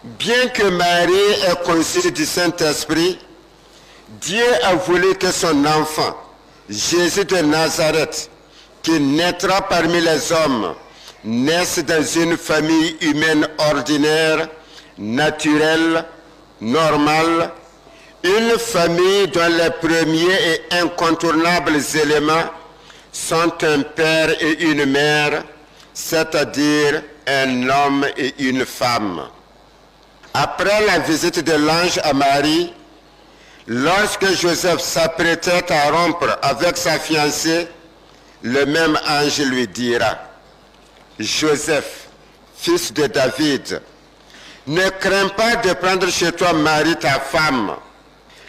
Bien que Marie ait conçu du Saint-Esprit, Dieu a voulu que son enfant, Jésus de Nazareth, qui naîtra parmi les hommes, naisse dans une famille humaine ordinaire, naturelle, normale, une famille dont les premiers et incontournables éléments sont un père et une mère, c'est-à-dire un homme et une femme. Après la visite de l'ange à Marie, lorsque Joseph s'apprêtait à rompre avec sa fiancée, le même ange lui dira: Joseph, fils de David, ne crains pas de prendre chez toi Marie ta femme.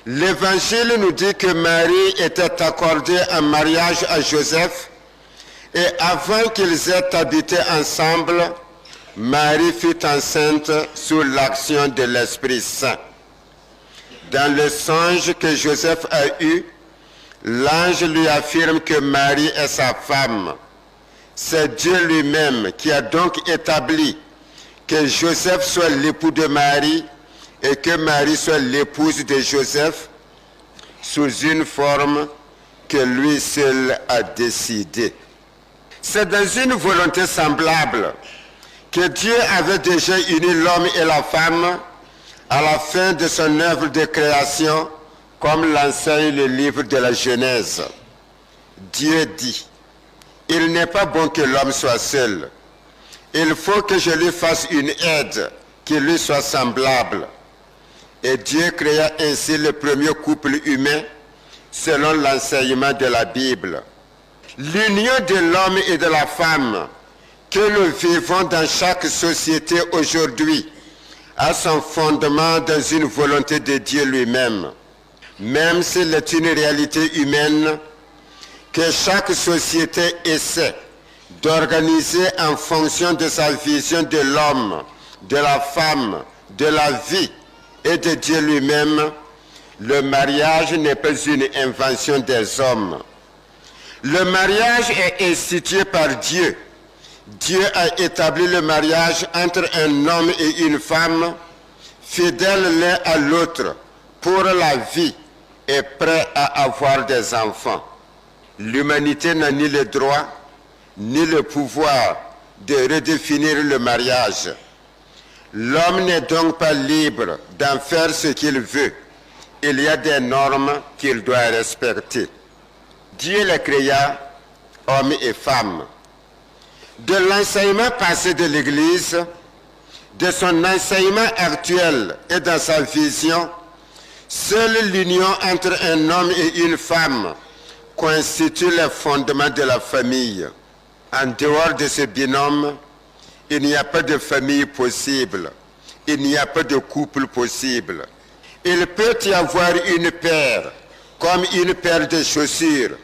L'Évangile nous dit que Marie était accordée en mariage à Joseph et avant qu'ils aient habité ensemble, Marie fut enceinte sous l'action de l'Esprit Saint. Dans le songe que Joseph a eu, l'ange lui affirme que Marie est sa femme. C'est Dieu lui-même qui a donc établi que Joseph soit l'époux de Marie et que Marie soit l'épouse de Joseph sous une forme que lui seul a décidée. C'est dans une volonté semblable que Dieu avait déjà uni l'homme et la femme à la fin de son œuvre de création, comme l'enseigne le livre de la Genèse. Dieu dit: il n'est pas bon que l'homme soit seul. Il faut que je lui fasse une aide qui lui soit semblable. Et Dieu créa ainsi le premier couple humain selon l'enseignement de la Bible. L'union de l'homme et de la femme que nous vivons dans chaque société aujourd'hui a son fondement dans une volonté de Dieu lui-même. Même s'il est une réalité humaine que chaque société essaie d'organiser en fonction de sa vision de l'homme, de la femme, de la vie et de Dieu lui-même, le mariage n'est pas une invention des hommes. Le mariage est institué par Dieu. Dieu a établi le mariage entre un homme et une femme, fidèles l'un à l'autre pour la vie et prêts à avoir des enfants. L'humanité n'a ni le droit ni le pouvoir de redéfinir le mariage. L'homme n'est donc pas libre d'en faire ce qu'il veut. Il y a des normes qu'il doit respecter. Dieu les créa, hommes et femmes. De l'enseignement passé de l'Église, de son enseignement actuel et dans sa vision, seule l'union entre un homme et une femme constitue les fondements de la famille. En dehors de ce binôme, il n'y a pas de famille possible. Il n'y a pas de couple possible. Il peut y avoir une paire, comme une paire de chaussures,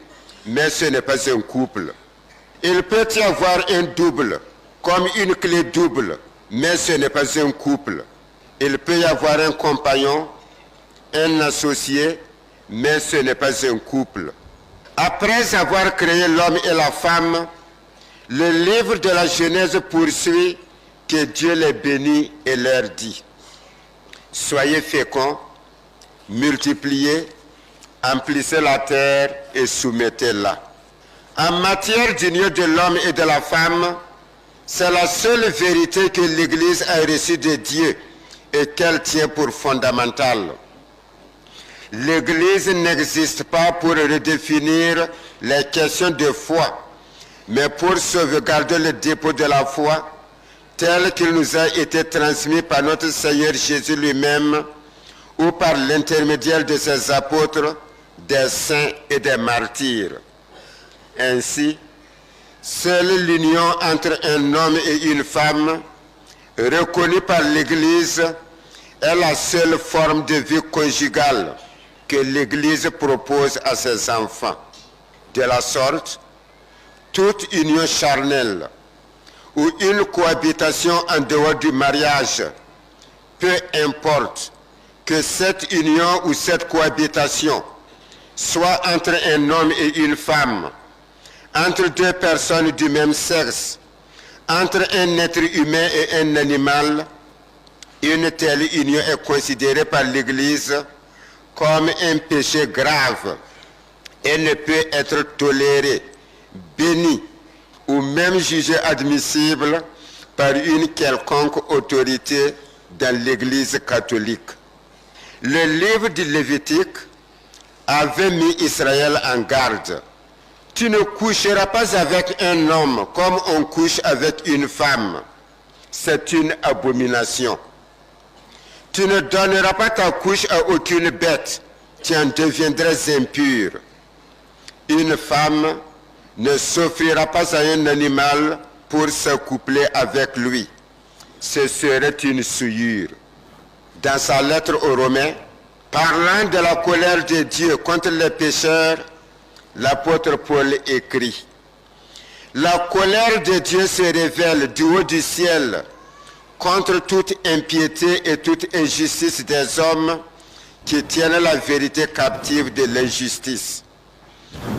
mais ce n'est pas un couple. Il peut y avoir un double, comme une clé double, mais ce n'est pas un couple. Il peut y avoir un compagnon, un associé, mais ce n'est pas un couple. Après avoir créé l'homme et la femme, le livre de la Genèse poursuit que Dieu les bénit et leur dit: soyez féconds, multipliez, emplissez la terre et soumettez-la. En matière d'union de l'homme et de la femme, c'est la seule vérité que l'Église a reçue de Dieu et qu'elle tient pour fondamentale. L'Église n'existe pas pour redéfinir les questions de foi, mais pour sauvegarder le dépôt de la foi tel qu'il nous a été transmis par notre Seigneur Jésus lui-même ou par l'intermédiaire de ses apôtres, des saints et des martyrs. Ainsi, seule l'union entre un homme et une femme, reconnue par l'Église, est la seule forme de vie conjugale que l'Église propose à ses enfants. De la sorte, toute union charnelle ou une cohabitation en dehors du mariage, peu importe que cette union ou cette cohabitation soit entre un homme et une femme, entre deux personnes du même sexe, entre un être humain et un animal, Une telle union est considérée par l'Église comme un péché grave et ne peut être tolérée, bénie ou même jugée admissible par une quelconque autorité dans l'Église catholique. Le livre du Lévitique avait mis Israël en garde. Tu ne coucheras pas avec un homme comme on couche avec une femme. C'est une abomination. Tu ne donneras pas ta couche à aucune bête. Tu en deviendrais impur. Une femme ne s'offrira pas à un animal pour s'accoupler avec lui. Ce serait une souillure. Dans sa lettre aux Romains, parlant de la colère de Dieu contre les pécheurs, l'apôtre Paul écrit: la colère de Dieu se révèle du haut du ciel contre toute impiété et toute injustice des hommes qui tiennent la vérité captive de l'injustice.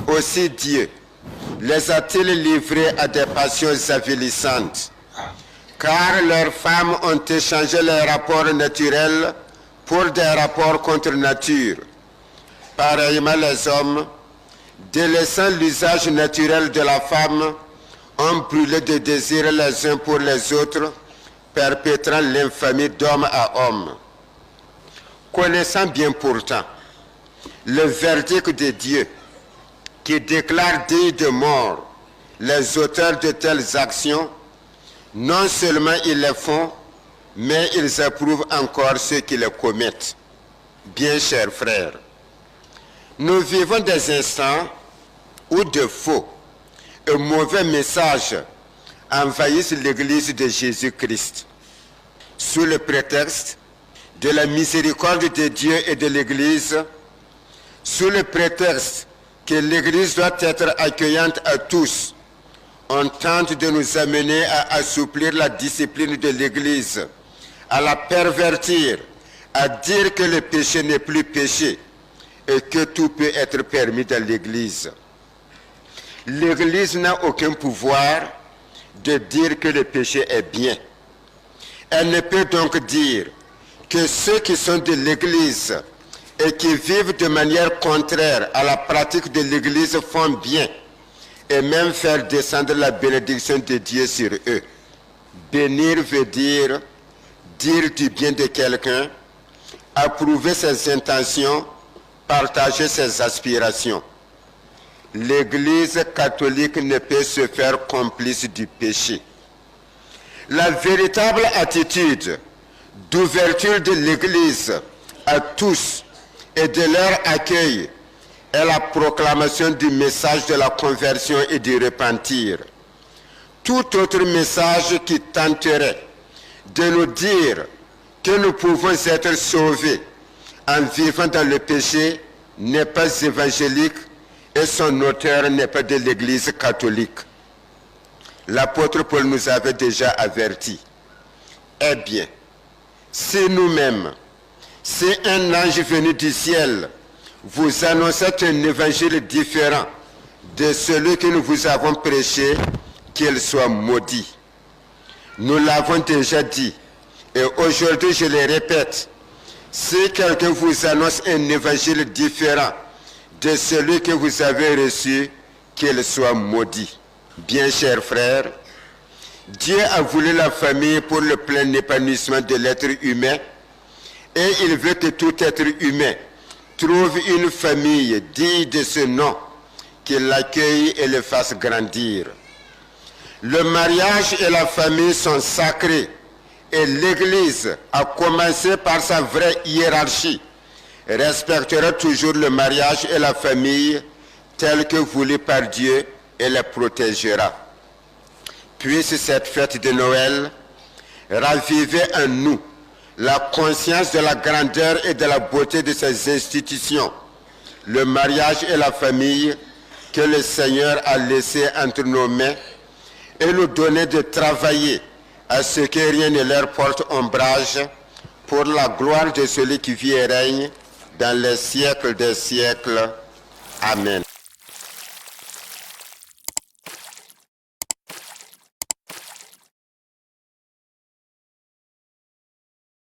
Aussi Dieu les a-t-il livrés à des passions avilissantes, car leurs femmes ont échangé leurs rapports naturels pour des rapports contre nature. Pareillement, les hommes, délaissant l'usage naturel de la femme, ont brûlé de désirs les uns pour les autres, perpétrant l'infamie d'homme à homme. Connaissant bien pourtant le verdict de Dieu qui déclare dignes de mort les auteurs de telles actions, non seulement ils les font, mais ils approuvent encore ceux qui les commettent. Bien chers frères, nous vivons des instants où de faux et mauvais messages envahissent l'Église de Jésus-Christ. Sous le prétexte de la miséricorde de Dieu et de l'Église, sous le prétexte que l'Église doit être accueillante à tous, on tente de nous amener à assouplir la discipline de l'Église, à la pervertir, à dire que le péché n'est plus péché et que tout peut être permis dans l'Église. L'Église n'a aucun pouvoir de dire que le péché est bien. Elle ne peut donc dire que ceux qui sont de l'Église et qui vivent de manière contraire à la pratique de l'Église font bien, et même faire descendre la bénédiction de Dieu sur eux. Bénir veut dire du bien de quelqu'un, approuver ses intentions, partager ses aspirations. L'Église catholique ne peut se faire complice du péché. La véritable attitude d'ouverture de l'Église à tous et de leur accueil est la proclamation du message de la conversion et du repentir. Tout autre message qui tenterait de nous dire que nous pouvons être sauvés en vivant dans le péché n'est pas évangélique et son auteur n'est pas de l'Église catholique. L'apôtre Paul nous avait déjà avertis. Eh bien, si nous-mêmes, si un ange venu du ciel vous annonçait un évangile différent de celui que nous vous avons prêché, qu'il soit maudit. Nous l'avons déjà dit, et aujourd'hui je le répète, si quelqu'un vous annonce un évangile différent de celui que vous avez reçu, qu'il soit maudit. Bien chers frères, Dieu a voulu la famille pour le plein épanouissement de l'être humain, et il veut que tout être humain trouve une famille digne de ce nom, qui l'accueille et le fasse grandir. Le mariage et la famille sont sacrés, et l'Église, à commencer par sa vraie hiérarchie, respectera toujours le mariage et la famille tels que voulus par Dieu et les protégera. Puisse cette fête de Noël raviver en nous la conscience de la grandeur et de la beauté de ces institutions, le mariage et la famille que le Seigneur a laissé entre nos mains, et nous donner de travailler à ce que rien ne leur porte ombrage, pour la gloire de celui qui vit et règne dans les siècles des siècles. Amen.